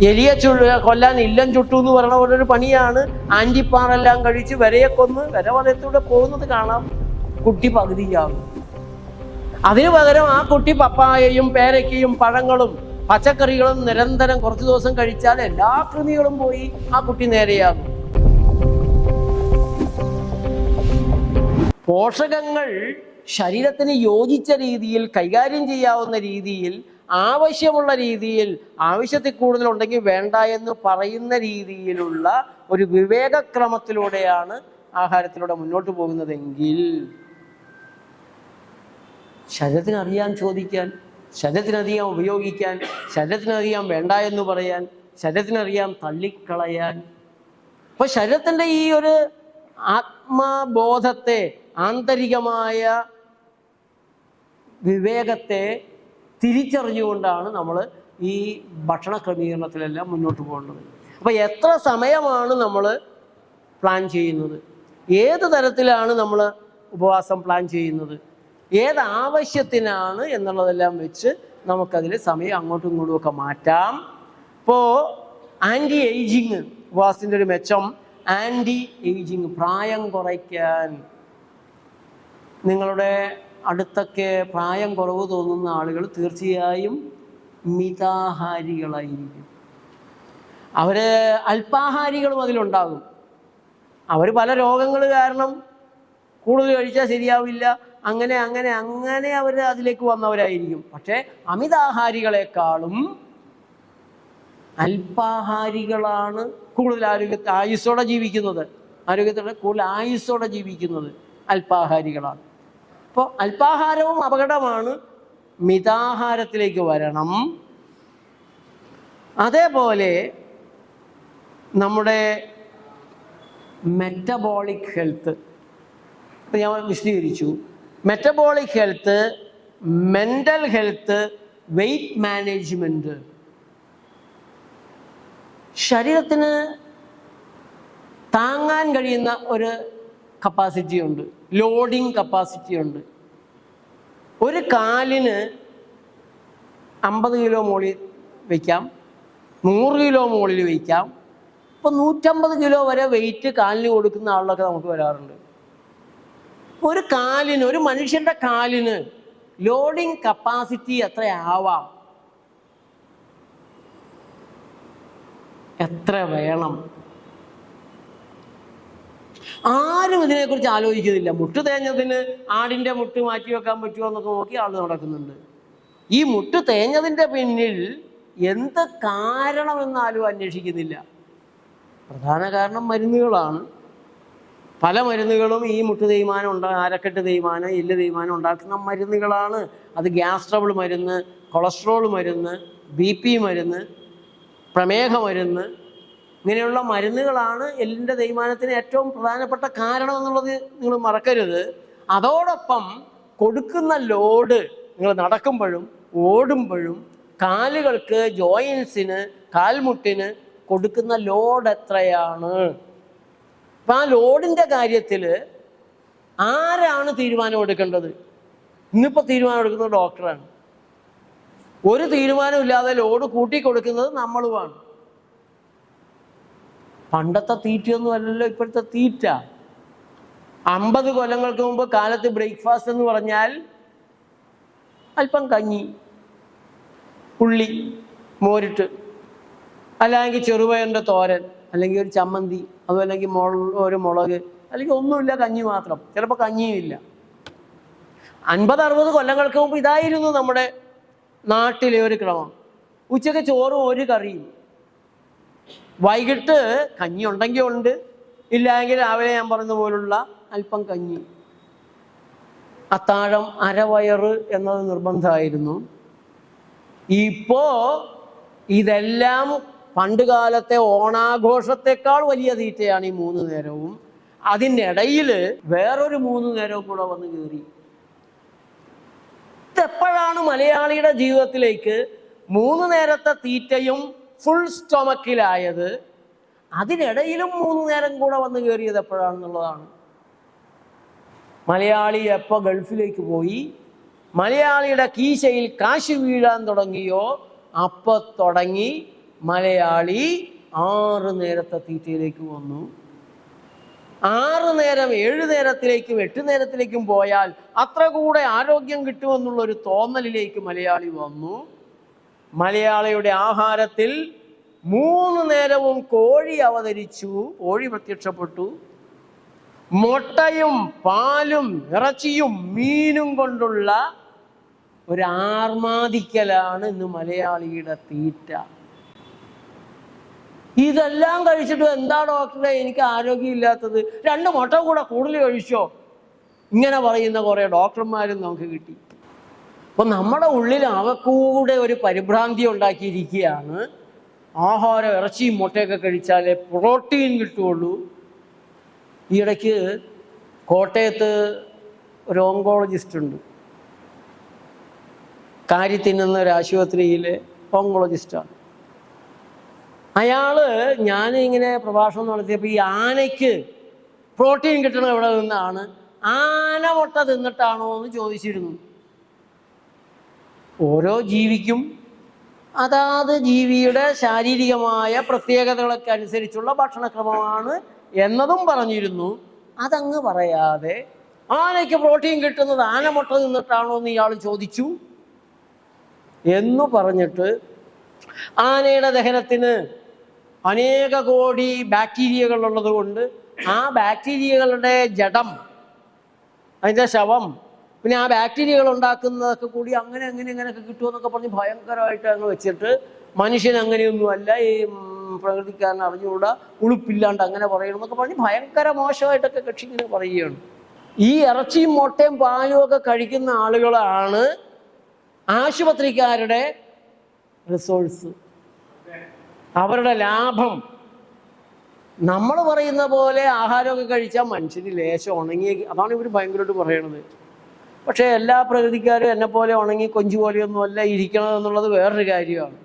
എലിയെ കൊല്ലാൻ ഇല്ലം ചുട്ടു എന്ന് പറഞ്ഞ പോലൊരു പണിയാണ്. ആൻറ്റിപ്പാറെല്ലാം കഴിച്ച് വരയെ കൊന്ന് വരവലയത്തൂടെ പോകുന്നത് കാണാം. കുട്ടി പകുതിയാകും. അതിനു പകരം ആ കുട്ടി പപ്പായയും പേരയ്ക്കയും പഴങ്ങളും പച്ചക്കറികളും നിരന്തരം കുറച്ച് ദിവസം കഴിച്ചാൽ എല്ലാ കൃമികളും പോയി ആ കുട്ടി നേരെയാകും. പോഷകങ്ങൾ ശരീരത്തിന് യോജിച്ച രീതിയിൽ കൈകാര്യം ചെയ്യാവുന്ന രീതിയിൽ, ആവശ്യമുള്ള രീതിയിൽ, ആവശ്യത്തിൽ കൂടുതലുണ്ടെങ്കിൽ വേണ്ട എന്ന് പറയുന്ന രീതിയിലുള്ള ഒരു വിവേകക്രമത്തിലൂടെയാണ് ആഹാരത്തിലൂടെ മുന്നോട്ട് പോകുന്നതെങ്കിൽ ശരീരത്തിനറിയാൻ ചോദിക്കാൻ, ശരീരത്തിനറിയാൻ ഉപയോഗിക്കാൻ, ശരീരത്തിനറിയാൻ വേണ്ട എന്ന് പറയാൻ, ശരീരത്തിനറിയാൻ തള്ളിക്കളയാൻ. അപ്പോൾ ശരീരത്തിൻ്റെ ഈ ഒരു ആത്മബോധത്തെ, ആന്തരികമായ വിവേകത്തെ തിരിച്ചറിഞ്ഞുകൊണ്ടാണ് നമ്മൾ ഈ ഭക്ഷണ ക്രമീകരണത്തിലെല്ലാം മുന്നോട്ട് പോകേണ്ടത്. അപ്പോൾ എത്ര സമയമാണ് നമ്മൾ പ്ലാൻ ചെയ്യുന്നത്, ഏത് തരത്തിലാണ് നമ്മൾ ഉപവാസം പ്ലാൻ ചെയ്യുന്നത്, ഏത് ആവശ്യത്തിനാണ് എന്നുള്ളതെല്ലാം വെച്ച് നമുക്കതിൽ സമയം അങ്ങോട്ടും ഇങ്ങോട്ടും ഒക്കെ മാറ്റാം. ഇപ്പോൾ ആൻറ്റി ഏജിങ്, ഉപവാസത്തിൻ്റെ ഒരു മെച്ചം ആൻറ്റി ഏജിങ്, പ്രായം കുറയ്ക്കാൻ. നിങ്ങളുടെ അടുത്തൊക്കെ പ്രായം കുറവ് തോന്നുന്ന ആളുകൾ തീർച്ചയായും മിതാഹാരികളായിരിക്കും. അവർ അല്പാഹാരികളും അതിലുണ്ടാകും. അവർ പല രോഗങ്ങൾ കാരണം കൂടുതൽ കഴിച്ചാൽ ശരിയാവില്ല, അങ്ങനെ അങ്ങനെ അങ്ങനെ അവർ അതിലേക്ക് വന്നവരായിരിക്കും. പക്ഷേ അമിതാഹാരികളെക്കാളും അല്പാഹാരികളാണ് കൂടുതൽ ആയുസ്സോടെ ജീവിക്കുന്നത്. ആരോഗ്യത്തോടെ കൂടുതൽ ആയുസ്സോടെ ജീവിക്കുന്നത് അല്പാഹാരികളാണ്. അപ്പോൾ അല്പാഹാരവും അപകടമാണ്, മിതാഹാരത്തിലേക്ക് വരണം. അതേപോലെ നമ്മുടെ മെറ്റബോളിക് ഹെൽത്ത് ഇപ്പം ഞാൻ വിശദീകരിച്ചു. Metabolic health, mental health, weight management. ശരീരത്തിന് താങ്ങാൻ കഴിയുന്ന ഒരു കപ്പാസിറ്റി ഉണ്ട്, ലോഡിങ് കപ്പാസിറ്റി ഉണ്ട്. ഒരു കാലിന് 50 കിലോ മുകളിൽ വയ്ക്കാം, 100 കിലോ മുകളിൽ വയ്ക്കാം. ഇപ്പോൾ 150 കിലോ വരെ വെയിറ്റ് കാലിന് കൊടുക്കുന്ന ആളിലൊക്കെ നമുക്ക് വരാറുണ്ട്. ഒരു കാലിന്, ഒരു മനുഷ്യൻ്റെ കാലിന് ലോഡിങ് കപ്പാസിറ്റി എത്രയാവാം, എത്ര വേണം? ആരും ഇതിനെക്കുറിച്ച് ആലോചിക്കുന്നില്ല. മുട്ട് തേഞ്ഞതിന് ആടിൻ്റെ മുട്ട് മാറ്റി വെക്കാൻ പറ്റുമോ എന്നൊക്കെ നോക്കി ആൾ നടക്കുന്നുണ്ട്. ഈ മുട്ട് തേഞ്ഞതിൻ്റെ പിന്നിൽ എന്ത് കാരണമെന്നാലും അന്വേഷിക്കുന്നില്ല. പ്രധാന കാരണം മരുന്നുകളാണ്. പല മരുന്നുകളും ഈ മുട്ട് തേയ്മാനം അരക്കെട്ട് തേയ്മാനം, എല്ല് തേയ്മാനം ഉണ്ടാക്കുന്ന മരുന്നുകളാണ്. അത് ഗ്യാസ് ട്രബിൾ മരുന്ന്, കൊളസ്ട്രോൾ മരുന്ന്, BP മരുന്ന്, പ്രമേഹ മരുന്ന്, ഇങ്ങനെയുള്ള മരുന്നുകളാണ് എല്ലിൻ്റെ തേയ്മാനത്തിന് ഏറ്റവും പ്രധാനപ്പെട്ട കാരണം എന്നുള്ളത് നിങ്ങൾ മറക്കരുത്. അതോടൊപ്പം കൊടുക്കുന്ന ലോഡ്, നിങ്ങൾ നടക്കുമ്പോഴും ഓടുമ്പോഴും കാലുകൾക്ക്, ജോയിൻസിന്, കാൽമുട്ടിന് കൊടുക്കുന്ന ലോഡ് എത്രയാണ്? അപ്പം ആ ലോഡിൻ്റെ കാര്യത്തിൽ ആരാണ് തീരുമാനം എടുക്കേണ്ടത്? ഇന്നിപ്പോൾ തീരുമാനം എടുക്കുന്നത് ഡോക്ടറാണ്. ഒരു തീരുമാനമില്ലാതെ ലോഡ് കൂട്ടിക്കൊടുക്കുന്നത് നമ്മളുമാണ്. പണ്ടത്തെ തീറ്റയൊന്നും അല്ലല്ലോ ഇപ്പോഴത്തെ തീറ്റ. 50 കൊല്ലങ്ങൾക്ക് മുമ്പ് കാലത്ത് ബ്രേക്ക്ഫാസ്റ്റ് എന്ന് പറഞ്ഞാൽ അല്പം കഞ്ഞി, ഉള്ളി, മോരിട്ട്, അല്ലെങ്കിൽ ചെറുപയറിൻ്റെ തോരൻ, അല്ലെങ്കിൽ ഒരു ചമ്മന്തി, അതുമല്ലെങ്കിൽ ഒരു മുളക്, അല്ലെങ്കിൽ ഒന്നുമില്ല, കഞ്ഞി മാത്രം, ചിലപ്പോൾ കഞ്ഞിയും ഇല്ല. 50-60 കൊല്ലങ്ങൾക്ക് മുമ്പ് ഇതായിരുന്നു നമ്മുടെ നാട്ടിലെ ഒരു ക്രമം. ഉച്ചയ്ക്ക് ചോറും ഒരു കറിയും, വൈകിട്ട് കഞ്ഞി ഉണ്ടെങ്കിൽ ഉണ്ട്, ഇല്ലെങ്കിൽ രാവിലെ ഞാൻ പറഞ്ഞ പോലുള്ള അല്പം കഞ്ഞി. അത്താഴം അരവയറ് എന്നത് നിർബന്ധമായിരുന്നു. ഇപ്പോൾ ഇതെല്ലാം പണ്ടുകാലത്തെ ഓണാഘോഷത്തെക്കാൾ വലിയ തീറ്റയാണ് ഈ 3 നേരവും. അതിനിടയിൽ വേറൊരു 3 നേരവും കൂടെ വന്ന് കയറി. ഇതെപ്പോഴാണ് മലയാളിയുടെ ജീവിതത്തിലേക്ക് 3 നേരത്തെ തീറ്റയും ഫുൾ സ്റ്റൊമക്കിലായത്? അതിനിടയിലും 3 നേരം കൂടെ വന്ന് കയറിയത് എപ്പോഴാണെന്നുള്ളതാണ്. മലയാളി എപ്പോൾ ഗൾഫിലേക്ക് പോയി, മലയാളിയുടെ കീശയിൽ കാശ് വീഴാൻ തുടങ്ങിയോ, അപ്പോൾ തുടങ്ങി മലയാളി 6 നേരത്തെ തീറ്റയിലേക്ക് വന്നു. 6 നേരം 7 നേരത്തിലേക്കും 8 നേരത്തിലേക്കും പോയാൽ അത്ര കൂടെ ആരോഗ്യം കിട്ടുമെന്നുള്ളൊരു തോന്നലിലേക്ക് മലയാളി വന്നു. മലയാളിയുടെ ആഹാരത്തിൽ 3 നേരവും കോഴി അവതരിച്ചു, കോഴി പ്രത്യക്ഷപ്പെട്ടു. മുട്ടയും പാലും ഇറച്ചിയും മീനും കൊണ്ടുള്ള ഒരു ആർമാദിക്കലാണ് ഇന്ന് മലയാളിയുടെ തീറ്റ. ഇതെല്ലാം കഴിച്ചിട്ട് എന്താ ഡോക്ടറെ എനിക്ക് ആരോഗ്യമില്ലാത്തത്, 2 മുട്ട കൂടെ കൂടുതൽ കഴിച്ചോ, ഇങ്ങനെ പറയുന്ന കുറേ ഡോക്ടർമാരും നമുക്ക് കിട്ടി. അപ്പം നമ്മുടെ ഉള്ളിൽ അവക്കൂടെ ഒരു പരിഭ്രാന്തി ഉണ്ടാക്കിയിരിക്കുകയാണ്. ആഹാരം ഇറച്ചിയും മുട്ടയൊക്കെ കഴിച്ചാലേ പ്രോട്ടീൻ കിട്ടുകയുള്ളൂ. ഈ ഇടയ്ക്ക് കോട്ടയത്ത് ഒരു ഓങ്കോളജിസ്റ്റ് ഉണ്ട്, കാര്യത്തിനുന്ന ഒരു ആശുപത്രിയിലെ ഓങ്കോളജിസ്റ്റാണ്. അയാൾ ഞാനിങ്ങനെ പ്രഭാഷണം നടത്തിയപ്പോൾ ഈ ആനയ്ക്ക് പ്രോട്ടീൻ കിട്ടണം എവിടെ നിന്നാണ്, ആന മുട്ട തിന്നിട്ടാണോ എന്ന് ചോദിച്ചിരുന്നു. ഓരോ ജീവിക്കും അതാത് ജീവിയുടെ ശാരീരികമായ പ്രത്യേകതകളൊക്കെ അനുസരിച്ചുള്ള ഭക്ഷണക്രമമാണ് എന്നതും പറഞ്ഞിരുന്നു. അതങ്ങ് പറയാതെ ആനയ്ക്ക് പ്രോട്ടീൻ കിട്ടുന്നത് ആന മുട്ട തിന്നിട്ടാണോ എന്ന് ഇയാൾ ചോദിച്ചു എന്നു പറഞ്ഞിട്ട് ആനയുടെ ദഹനത്തിന് അനേക കോടി ബാക്ടീരിയകൾ ഉള്ളത് കൊണ്ട് ആ ബാക്ടീരിയകളുടെ ജഡം, അതിൻ്റെ ശവം, പിന്നെ ആ ബാക്ടീരിയകൾ ഉണ്ടാക്കുന്നതൊക്കെ കൂടി അങ്ങനെയൊക്കെ കിട്ടുമെന്നൊക്കെ പറഞ്ഞ് ഭയങ്കരമായിട്ട് അങ്ങ് വെച്ചിട്ട് മനുഷ്യൻ അങ്ങനെയൊന്നുമല്ല, ഈ പ്രകൃതിക്കാരൻ അറിഞ്ഞുകൂടാ, ഉളുപ്പില്ലാണ്ട് അങ്ങനെ പറയണമെന്നൊക്കെ പറഞ്ഞ് ഭയങ്കര മോശമായിട്ടൊക്കെ കക്ഷി ഇങ്ങനെ പറയുകയാണ്. ഈ ഇറച്ചിയും മുട്ടയും പാലും ഒക്കെ കഴിക്കുന്ന ആളുകളാണ് ആശുപത്രിക്കാരുടെ റിസോഴ്സ്, അവരുടെ ലാഭം. നമ്മൾ പറയുന്ന പോലെ ആഹാരമൊക്കെ കഴിച്ചാൽ മനുഷ്യന് ലേശം ഉണങ്ങിയ, അതാണ് ഇവർ ഭയങ്കരമായിട്ട് പറയണത്. പക്ഷേ എല്ലാ പ്രകൃതിക്കാരും എന്നെപ്പോലെ ഉണങ്ങി കൊഞ്ചു പോലെയൊന്നുമല്ല ഇരിക്കണമെന്നുള്ളത് വേറൊരു കാര്യമാണ്.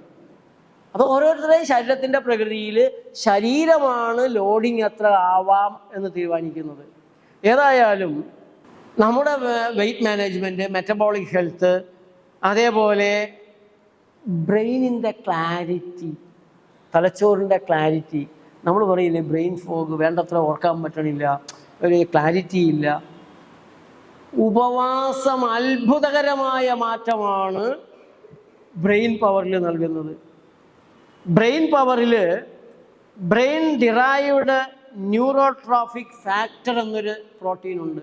അത് ഓരോരുത്തരുടെയും ശരീരത്തിൻ്റെ പ്രകൃതിയിൽ ശരീരമാണ് ലോഡിങ് എത്ര ആവാം എന്ന് തീരുമാനിക്കുന്നത്. ഏതായാലും നമ്മുടെ വെയ്റ്റ് മാനേജ്മെൻറ്റ്, മെറ്റബോളിക് ഹെൽത്ത്, അതേപോലെ ബ്രെയിനിൻ്റെ ക്ലാരിറ്റി, തലച്ചോറിൻ്റെ ക്ലാരിറ്റി, നമ്മൾ പറയില്ലേ ബ്രെയിൻ ഫോഗ്, വേണ്ടത്ര ഓർക്കാൻ പറ്റണില്ല, ഒരു ക്ലാരിറ്റി ഇല്ല. ഉപവാസം അത്ഭുതകരമായ മാറ്റമാണ് ബ്രെയിൻ പവറിൽ നൽകുന്നത്. ബ്രെയിൻ പവറിൽ ബ്രെയിൻ ഡിറൈവ്ഡ് ന്യൂറോട്രോഫിക് ഫാക്ടർ എന്നൊരു പ്രോട്ടീൻ ഉണ്ട്.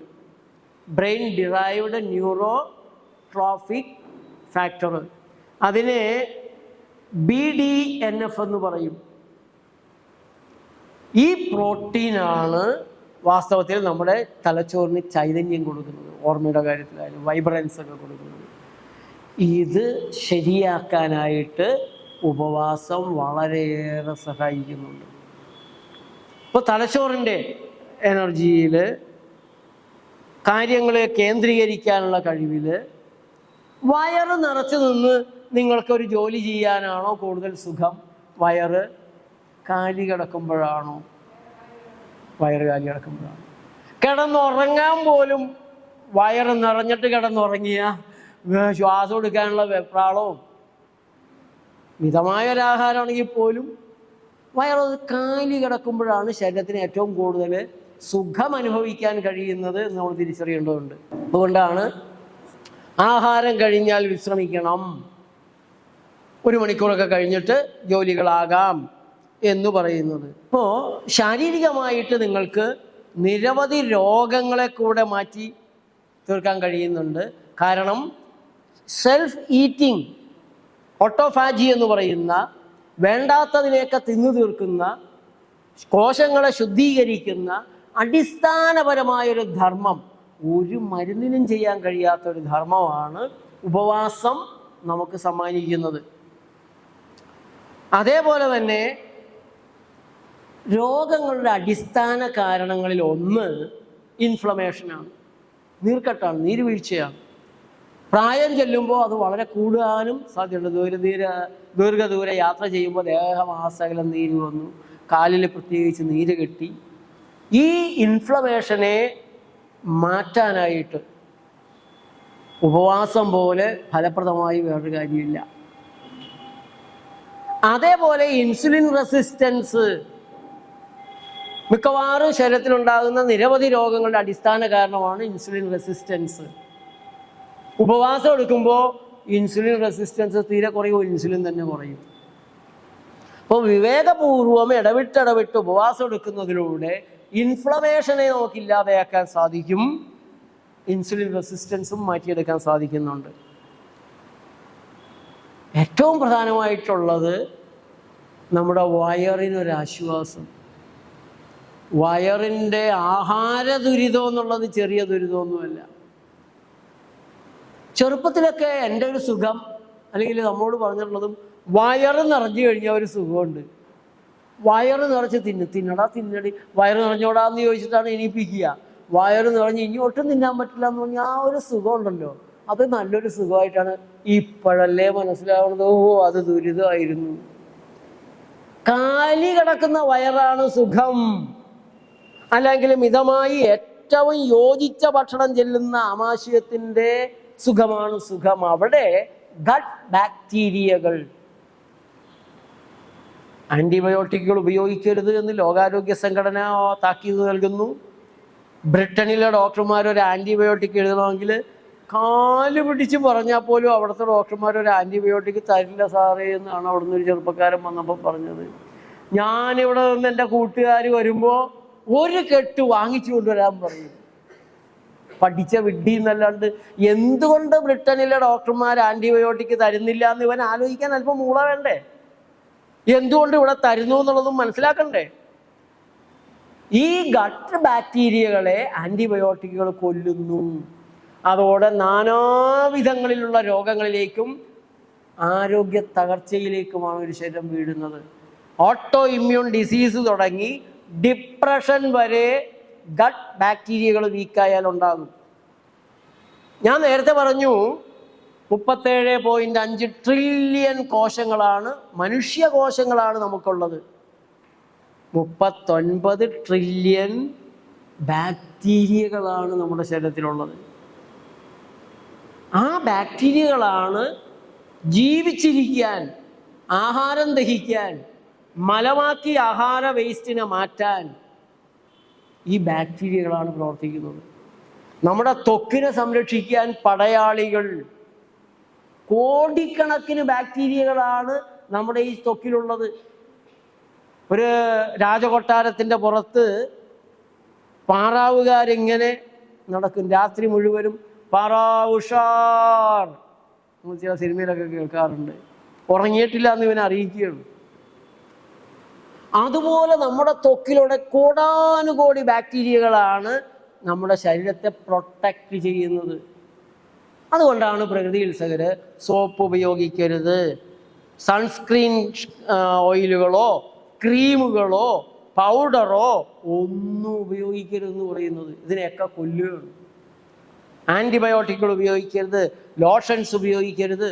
ബ്രെയിൻ ഡിറൈവ്ഡ് ന്യൂറോട്രോഫിക് ഫാക്ടർ, അതിനെ BDNF എന്ന് പറയും. ഈ പ്രോട്ടീനാണ് വാസ്തവത്തിൽ നമ്മുടെ തലച്ചോറിന് ചൈതന്യം കൊടുക്കുന്നത്, ഓർമ്മയുടെ കാര്യത്തിലായാലും വൈബ്രൻസ് ഒക്കെ കൊടുക്കുന്നത്. ഇത് ശരിയാക്കാനായിട്ട് ഉപവാസം വളരെയേറെ സഹായിക്കുന്നുണ്ട്. ഇപ്പോൾ തലച്ചോറിൻ്റെ എനർജിയിൽ, കാര്യങ്ങളെ കേന്ദ്രീകരിക്കാനുള്ള കഴിവിൽ, വയറ് നിറച്ച് നിന്ന് നിങ്ങൾക്കൊരു ജോലി ചെയ്യാനാണോ കൂടുതൽ സുഖം, വയറ് കാലി കിടക്കുമ്പോഴാണോ? വയറ് കാലി കിടക്കുമ്പോഴാണ്. കിടന്നുറങ്ങാൻ പോലും വയറ് നിറഞ്ഞിട്ട് കിടന്നുറങ്ങിയ ശ്വാസം എടുക്കാനുള്ള വെപ്രാളവും, മിതമായൊരാഹാരമാണെങ്കിൽ പോലും വയറ് കാലി കിടക്കുമ്പോഴാണ് ശരീരത്തിന് ഏറ്റവും കൂടുതൽ സുഖം അനുഭവിക്കാൻ കഴിയുന്നത് എന്ന് നമ്മൾ തിരിച്ചറിയേണ്ടതുണ്ട്. അതുകൊണ്ടാണ് ആഹാരം കഴിഞ്ഞാൽ വിശ്രമിക്കണം, 1 മണിക്കൂറൊക്കെ കഴിഞ്ഞിട്ട് ജോലികളാകാം എന്ന് പറയുന്നത്. അപ്പോൾ ശാരീരികമായിട്ട് നിങ്ങൾക്ക് നിരവധി രോഗങ്ങളെ കൂടെ മാറ്റി തീർക്കാൻ കഴിയുന്നുണ്ട്. കാരണം സെൽഫ് ഈറ്റിംഗ്, ഓട്ടോഫാജി എന്ന് പറയുന്ന വേണ്ടാത്തതിനെയൊക്കെ തിന്നു തീർക്കുന്ന, കോശങ്ങളെ ശുദ്ധീകരിക്കുന്ന അടിസ്ഥാനപരമായൊരു ധർമ്മം, ഒരു മരുന്നിനും ചെയ്യാൻ കഴിയാത്തൊരു ധർമ്മമാണ് ഉപവാസം നമുക്ക് സമ്മാനിക്കുന്നത്. അതേപോലെ തന്നെ രോഗങ്ങളുടെ അടിസ്ഥാന കാരണങ്ങളിൽ ഒന്ന് ഇൻഫ്ലമേഷനാണ്, നീർക്കെട്ടാണ്, നീരുവീഴ്ചയാണ്. പ്രായം ചെല്ലുമ്പോൾ അത് വളരെ കൂടാനും സാധ്യതയുണ്ട്. ദീർഘദൂര യാത്ര ചെയ്യുമ്പോൾ ദേഹമാസകലം നീര് വന്നു, കാലിൽ പ്രത്യേകിച്ച് നീര് കെട്ടി. ഈ ഇൻഫ്ലമേഷനെ മാറ്റാനായിട്ട് ഉപവാസം പോലെ ഫലപ്രദമായി വേറൊരു കാര്യമില്ല. അതേപോലെ ഇൻസുലിൻ റെസിസ്റ്റൻസ് മിക്കവാറും ശരീരത്തിലുണ്ടാകുന്ന നിരവധി രോഗങ്ങളുടെ അടിസ്ഥാന കാരണമാണ് ഇൻസുലിൻ റെസിസ്റ്റൻസ്. ഉപവാസം എടുക്കുമ്പോൾ ഇൻസുലിൻ റെസിസ്റ്റൻസ് തീരെ കുറയും, ഇൻസുലിൻ തന്നെ കുറയും. അപ്പോൾ വിവേകപൂർവം ഇടവിട്ട് ഉപവാസം എടുക്കുന്നതിലൂടെ ഇൻഫ്ലമേഷനെ നമുക്ക് ഇല്ലാതെയാക്കാൻ സാധിക്കും, ഇൻസുലിൻ റെസിസ്റ്റൻസും മാറ്റിയെടുക്കാൻ സാധിക്കുന്നുണ്ട്. ഏറ്റവും പ്രധാനമായിട്ടുള്ളത് നമ്മുടെ വയറിനൊരാശ്വാസം. വയറിൻ്റെ ആഹാര ദുരിതം എന്നുള്ളത് ചെറിയ ദുരിതമൊന്നുമല്ല. ചെറുപ്പത്തിലൊക്കെ എൻ്റെ ഒരു സുഖം, അല്ലെങ്കിൽ നമ്മോട് പറഞ്ഞിട്ടുള്ളതും, വയറ് നിറഞ്ഞു കഴിഞ്ഞാൽ ഒരു സുഖമുണ്ട്. വയറ് നിറച്ച് തിന്നടി, വയറ് നിറഞ്ഞോടാന്ന് ചോദിച്ചിട്ടാണ് എണീപ്പിക്കുക. വയറ് നിറഞ്ഞ് ഇനി ഒട്ടും തിന്നാൻ പറ്റില്ല എന്ന് പറഞ്ഞാൽ ആ ഒരു സുഖം ഉണ്ടല്ലോ, അത് നല്ലൊരു സുഖമായിട്ടാണ് ഇപ്പോഴല്ലേ മനസ്സിലാവുന്നത്. ഓ, അത് ദുരിതമായിരുന്നു. കാലി കിടക്കുന്ന വയറാണ് സുഖം, അല്ലെങ്കിൽ മിതമായി ഏറ്റവും യോജിച്ച ഭക്ഷണം ചെല്ലുന്ന ആമാശയത്തിൻ്റെ സുഖമാണ് സുഖം. അവിടെ ഗട്ട് ബാക്ടീരിയകൾ, ആൻറ്റിബയോട്ടിക്കുകൾ ഉപയോഗിക്കരുത് എന്ന് ലോകാരോഗ്യ സംഘടന താക്കീത് നൽകുന്നു. ബ്രിട്ടനിലെ ഡോക്ടർമാർ ഒരു ആൻറ്റിബയോട്ടിക് എഴുതണമെങ്കിൽ കാല് പിടിച്ച് പറഞ്ഞാൽ പോലും അവിടുത്തെ ഡോക്ടർമാർ ഒരു ആൻറ്റിബയോട്ടിക് തരില്ല സാറേ എന്നാണ് അവിടുന്ന് ഒരു ചെറുപ്പക്കാരൻ വന്നപ്പോൾ പറഞ്ഞത്. ഞാനിവിടെ നിന്ന് എൻ്റെ കൂട്ടുകാർ വരുമ്പോൾ ഒരു കെട്ട് വാങ്ങിച്ചു കൊണ്ടുവരാൻ പറയും. പഠിച്ച വിഡ്ഢി എന്നല്ലാണ്ട് എന്തുകൊണ്ട് ബ്രിട്ടനിലെ ഡോക്ടർമാർ ആൻറ്റിബയോട്ടിക് തരുന്നില്ല എന്ന് ഇവൻ ആലോചിക്കാൻ അല്പം മൂള വേണ്ടേ? എന്തുകൊണ്ട് ഇവിടെ തരുന്നു എന്നുള്ളതും മനസ്സിലാക്കണ്ടേ? ഈ ഗട്ട് ബാക്ടീരിയകളെ ആൻറ്റിബയോട്ടിക്കുകൾ കൊല്ലുന്നു. അതോടെ നാനാവിധങ്ങളിലുള്ള രോഗങ്ങളിലേക്കും ആരോഗ്യ തകർച്ചയിലേക്കുമാണ് ഒരു ശരീരം വീഴുന്നത്. ഓട്ടോ ഇമ്മ്യൂൺ ഡിസീസ് തുടങ്ങി ഡിപ്രഷൻ വരെ ഗട്ട് ബാക്ടീരിയകൾ വീക്കായാൽ ഉണ്ടാകും. ഞാൻ നേരത്തെ പറഞ്ഞു 37.5 ട്രില്യൺ കോശങ്ങളാണ്, മനുഷ്യ കോശങ്ങളാണ് നമുക്കുള്ളത്. 39 ട്രില്യൺ ബാക്ടീരിയകളാണ് നമ്മുടെ ശരീരത്തിലുള്ളത്. ആ ബാക്ടീരിയകളാണ് ജീവിച്ചിരിക്കാൻ, ആഹാരം ദഹിക്കാൻ, മലമാക്കി ആഹാര വേസ്റ്റിനെ മാറ്റാൻ ഈ ബാക്ടീരിയകളാണ് പ്രവർത്തിക്കുന്നത്. നമ്മുടെ ത്വക്കിനെ സംരക്ഷിക്കാൻ പടയാളികൾ, കോടിക്കണക്കിന് ബാക്ടീരിയകളാണ് നമ്മുടെ ഈ ത്വക്കിലുള്ളത്. ഒരു രാജകൊട്ടാരത്തിൻ്റെ പുറത്ത് പാറാവുകാരിങ്ങനെ നടക്കും രാത്രി മുഴുവനും. പാറാവുഷാർ നമ്മൾ ചില സിനിമയിലൊക്കെ കേൾക്കാറുണ്ട്. ഉറങ്ങിയിട്ടില്ല എന്ന് ഇവനെ അറിയിക്കുകയാണ്. അതുപോലെ നമ്മുടെ ത്വക്കിലൂടെ കോടാനുകോടി ബാക്ടീരിയകളാണ് നമ്മുടെ ശരീരത്തെ പ്രൊട്ടക്റ്റ് ചെയ്യുന്നത്. അതുകൊണ്ടാണ് പ്രകൃതി ചികിത്സകര് സോപ്പ് ഉപയോഗിക്കരുത്, സൺസ്ക്രീൻ ഓയിലുകളോ ക്രീമുകളോ പൗഡറോ ഒന്നും ഉപയോഗിക്കരുതെന്ന് പറയുന്നത്. ഇതിനെയൊക്കെ കൊല്ലുകയാണ്. ആൻറ്റിബയോട്ടിക്കുകൾ ഉപയോഗിക്കരുത്, ലോഷൻസ് ഉപയോഗിക്കരുത്,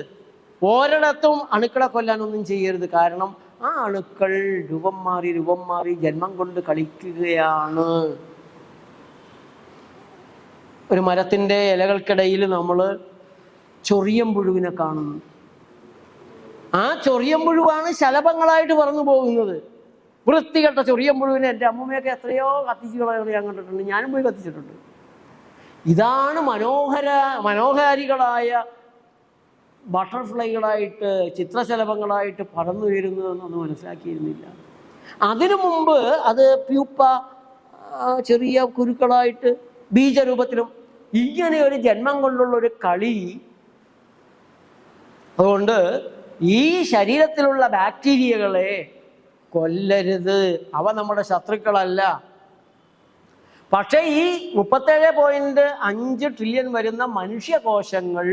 ഒരിടത്തും അണുക്കളെ കൊല്ലാനൊന്നും ചെയ്യരുത്. കാരണം ആ അണുക്കൾ രൂപം മാറി ജന്മം കൊണ്ട് കളിക്കുകയാണ്. ഒരു മരത്തിൻ്റെ ഇലകൾക്കിടയിൽ നമ്മൾ ചൊറിയമ്പുഴുവിനെ കാണുന്നു. ആ ചൊറിയമ്പുഴുവാണ് ശലഭങ്ങളായിട്ട് പറന്നു പോകുന്നത്. വൃത്തികെട്ട ചൊറിയമ്പുഴുവിനെ എൻ്റെ അമ്മൂമ്മയൊക്കെ എത്രയോ കത്തിച്ച് കളയുന്നത് ഞാൻ കണ്ടിട്ടുണ്ട്. ഞാനും പോയി കത്തിച്ചിട്ടുണ്ട്. ഇതാണ് മനോഹാരികളായ ബട്ടർഫ്ലൈകളായിട്ട്, ചിത്രശലഭങ്ങളായിട്ട് പറന്നുയരുന്നതെന്നൊന്നും മനസ്സിലാക്കിയിരുന്നില്ല. അതിനു മുമ്പ് അത് പ്യൂപ്പ, ചെറിയ കുരുക്കളായിട്ട് ബീജരൂപത്തിലും ഇങ്ങനെ ഒരു ജന്മം കൊണ്ടുള്ള ഒരു കളി. അതുകൊണ്ട് ഈ ശരീരത്തിലുള്ള ബാക്ടീരിയകളെ കൊല്ലരുത്, അവ നമ്മുടെ ശത്രുക്കളല്ല. പക്ഷേ ഈ 37.5 ട്രില്യൺ വരുന്ന മനുഷ്യകോശങ്ങൾ,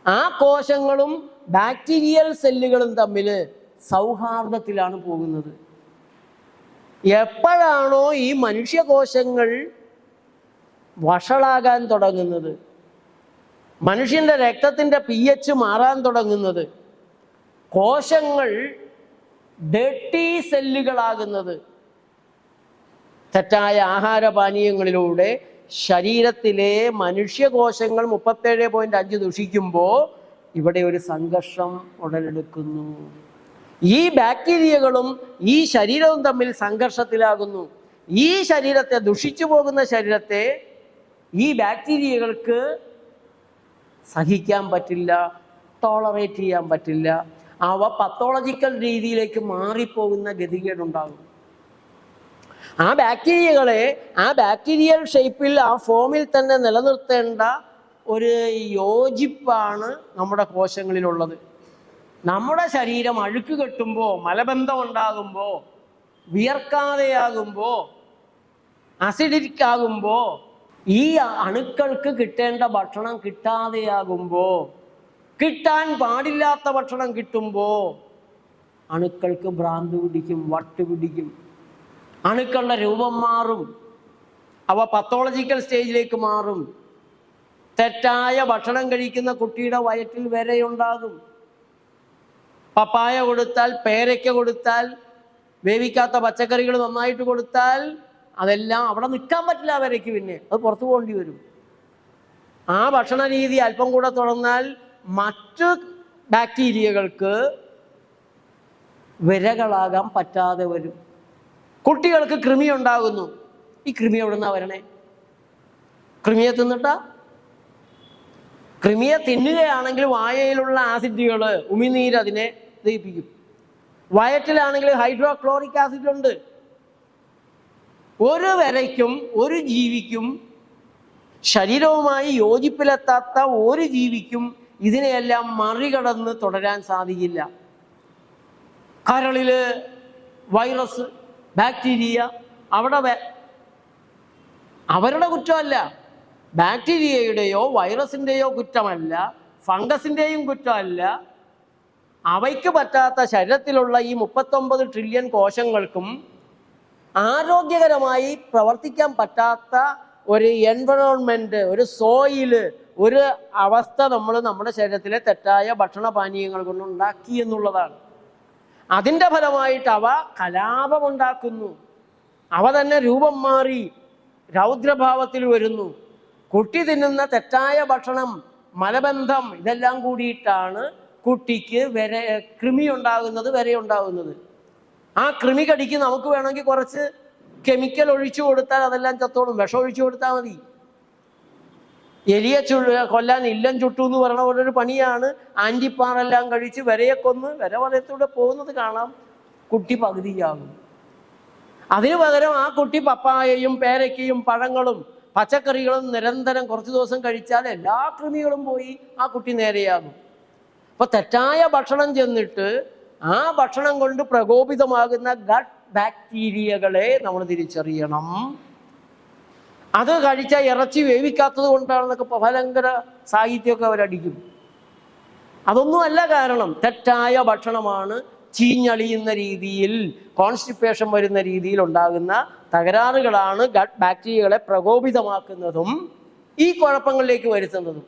ആ കോശങ്ങളും ബാക്ടീരിയൽ സെല്ലുകളും തമ്മിൽ സൗഹാർദ്ദത്തിലാണ് പോകുന്നത്. എപ്പോഴാണോ ഈ മനുഷ്യകോശങ്ങൾ വഷളാകാൻ തുടങ്ങുന്നത്, മനുഷ്യൻ്റെ രക്തത്തിൻ്റെ pH മാറാൻ തുടങ്ങുന്നത്, കോശങ്ങൾ ഡേർട്ടി സെല്ലുകളാകുന്നത്, തെറ്റായ ആഹാരപാനീയങ്ങളിലൂടെ ശരീരത്തിലെ മനുഷ്യകോശങ്ങൾ 37.5 ദുഷിക്കുമ്പോൾ ഇവിടെ ഒരു സംഘർഷം ഉടലെടുക്കുന്നു. ഈ ബാക്ടീരിയകളും ഈ ശരീരവും തമ്മിൽ സംഘർഷത്തിലാകുന്നു. ഈ ശരീരത്തെ, ദുഷിച്ചു പോകുന്ന ശരീരത്തെ ഈ ബാക്ടീരിയകൾക്ക് സഹിക്കാൻ പറ്റില്ല, ടോളറേറ്റ് ചെയ്യാൻ പറ്റില്ല. അവ പത്തോളജിക്കൽ രീതിയിലേക്ക് മാറിപ്പോകുന്ന ഗതികേടുണ്ടാകും. ആ ബാക്ടീരിയകളെ ആ ബാക്ടീരിയൽ ഷേപ്പിൽ, ആ ഫോമിൽ തന്നെ നിലനിർത്തേണ്ട ഒരു യോജിപ്പാണ് നമ്മുടെ കോശങ്ങളിലുള്ളത്. നമ്മുടെ ശരീരം അഴുക്ക് കെട്ടുമ്പോൾ, മലബന്ധം ഉണ്ടാകുമ്പോൾ, വിയർക്കാതെയാകുമ്പോൾ, അസിഡിക് ആകുമ്പോൾ, ഈ അണുക്കൾക്ക് കിട്ടേണ്ട ഭക്ഷണം കിട്ടാതെയാകുമ്പോൾ, കിട്ടാൻ പാടില്ലാത്ത ഭക്ഷണം കിട്ടുമ്പോൾ അണുക്കൾക്ക് ഭ്രാന്ത് പിടിക്കും, വട്ട് പിടിക്കും, അണുക്കളുടെ രൂപം മാറും, അവ പത്തോളജിക്കൽ സ്റ്റേജിലേക്ക് മാറും. തെറ്റായ ഭക്ഷണം കഴിക്കുന്ന കുട്ടിയുടെ വയറ്റിൽ വരെയുണ്ടാകും. പപ്പായ കൊടുത്താൽ, പേരയ്ക്ക കൊടുത്താൽ, വേവിക്കാത്ത പച്ചക്കറികൾ നന്നായിട്ട് കൊടുത്താൽ അതെല്ലാം അവിടെ നിൽക്കാൻ പറ്റില്ല. വരയ്ക്ക് പിന്നെ അത് പുറത്തു പോകേണ്ടി വരും. ആ ഭക്ഷണ രീതി അല്പം കൂടെ തുടർന്നാൽ മറ്റ് ബാക്ടീരിയകൾക്ക് വിരകളാകാൻ പറ്റാതെ വരും. കുട്ടികൾക്ക് കൃമി ഉണ്ടാകുന്നു. ഈ കൃമി എവിടെ നിന്നാ വരണേ? കൃമിയെ തിന്നിട്ടാ? കൃമിയെ തിന്നുകയാണെങ്കിൽ വായയിലുള്ള ആസിഡുകൾ, ഉമിനീര് അതിനെ ദഹിപ്പിക്കും. വയറ്റിലാണെങ്കിൽ ഹൈഡ്രോക്ലോറിക് ആസിഡ് ഉണ്ട്. ഒരു വരയ്ക്കും ഒരു ജീവിക്കും, ശരീരവുമായി യോജിപ്പിലെത്താത്ത ഒരു ജീവിക്കും ഇതിനെയെല്ലാം മറികടന്ന് തുടരാൻ സാധിക്കില്ല. കരളില് വൈറസ്, ബാക്ടീരിയ, അവിടെ അവരുടെ കുറ്റമല്ല, ബാക്ടീരിയയുടെയോ വൈറസിൻ്റെയോ കുറ്റമല്ല, ഫംഗസിൻ്റെയും കുറ്റമല്ല. അവയ്ക്ക് പറ്റാത്ത ശരീരത്തിലുള്ള ഈ 39 ട്രില്യൺ കോശങ്ങൾക്കും ആരോഗ്യകരമായി പ്രവർത്തിക്കാൻ പറ്റാത്ത ഒരു എൻവയോൺമെൻറ്റ്, ഒരു സോയില്, ഒരു അവസ്ഥ നമ്മൾ നമ്മുടെ ശരീരത്തിലെ തെറ്റായ ഭക്ഷണപാനീയങ്ങൾ കൊണ്ട് ഉണ്ടാക്കി എന്നുള്ളതാണ്. അതിൻ്റെ ഫലമായിട്ട് അവ കലാപമുണ്ടാക്കുന്നു. അവ തന്നെ രൂപം മാറി രൗദ്രഭാവത്തിൽ വരുന്നു. കുട്ടി തിന്നുന്ന തെറ്റായ ഭക്ഷണം, മലബന്ധം, ഇതെല്ലാം കൂടിയിട്ടാണ് കുട്ടിക്ക് കൃമി ഉണ്ടാകുന്നത്, വരെയുണ്ടാകുന്നത്. ആ കൃമി കടിക്ക് നമുക്ക് വേണമെങ്കിൽ കുറച്ച് കെമിക്കൽ ഒഴിച്ചു കൊടുത്താൽ അതെല്ലാം ചത്തോളും. വിഷം ഒഴിച്ചു കൊടുത്താൽ മതി. എലിയെ കൊല്ലാൻ ഇല്ലം ചുട്ടു എന്ന് പറയണ പോലൊരു പണിയാണ്. ആൻറ്റിപ്പാറെല്ലാം കഴിച്ച് വരയെ കൊന്ന് വരവലയത്തൂടെ പോകുന്നത് കാണാം. കുട്ടി പകുതിയാകും. അതിനു പകരം ആ കുട്ടി പപ്പായയും പേരയ്ക്കയും പഴങ്ങളും പച്ചക്കറികളും നിരന്തരം കുറച്ച് ദിവസം കഴിച്ചാൽ എല്ലാ കൃമികളും പോയി ആ കുട്ടി നേരെയാകും. അപ്പോൾ തെറ്റായ ഭക്ഷണം ചെന്നിട്ട് ആ ഭക്ഷണം കൊണ്ട് പ്രകോപിതമാകുന്ന ഗട്ട് ബാക്ടീരിയകളെ നമ്മൾ തിരിച്ചറിയണം. അത് കഴിച്ച ഇറച്ചി വേവിക്കാത്തത് കൊണ്ടാണെന്നൊക്കെ ഭയങ്കര സാഹിത്യമൊക്കെ അവരടിക്കും. അതൊന്നുമല്ല കാരണം. തെറ്റായ ഭക്ഷണമാണ് ചീഞ്ഞളിയുന്ന രീതിയിൽ, കോൺസ്റ്റിപ്പേഷൻ വരുന്ന രീതിയിൽ ഉണ്ടാകുന്ന തകരാറുകളാണ് ഗട്ട് ബാക്ടീരിയകളെ പ്രകോപിതമാക്കുന്നതും ഈ കുഴപ്പങ്ങളിലേക്ക് വരുത്തുന്നതും.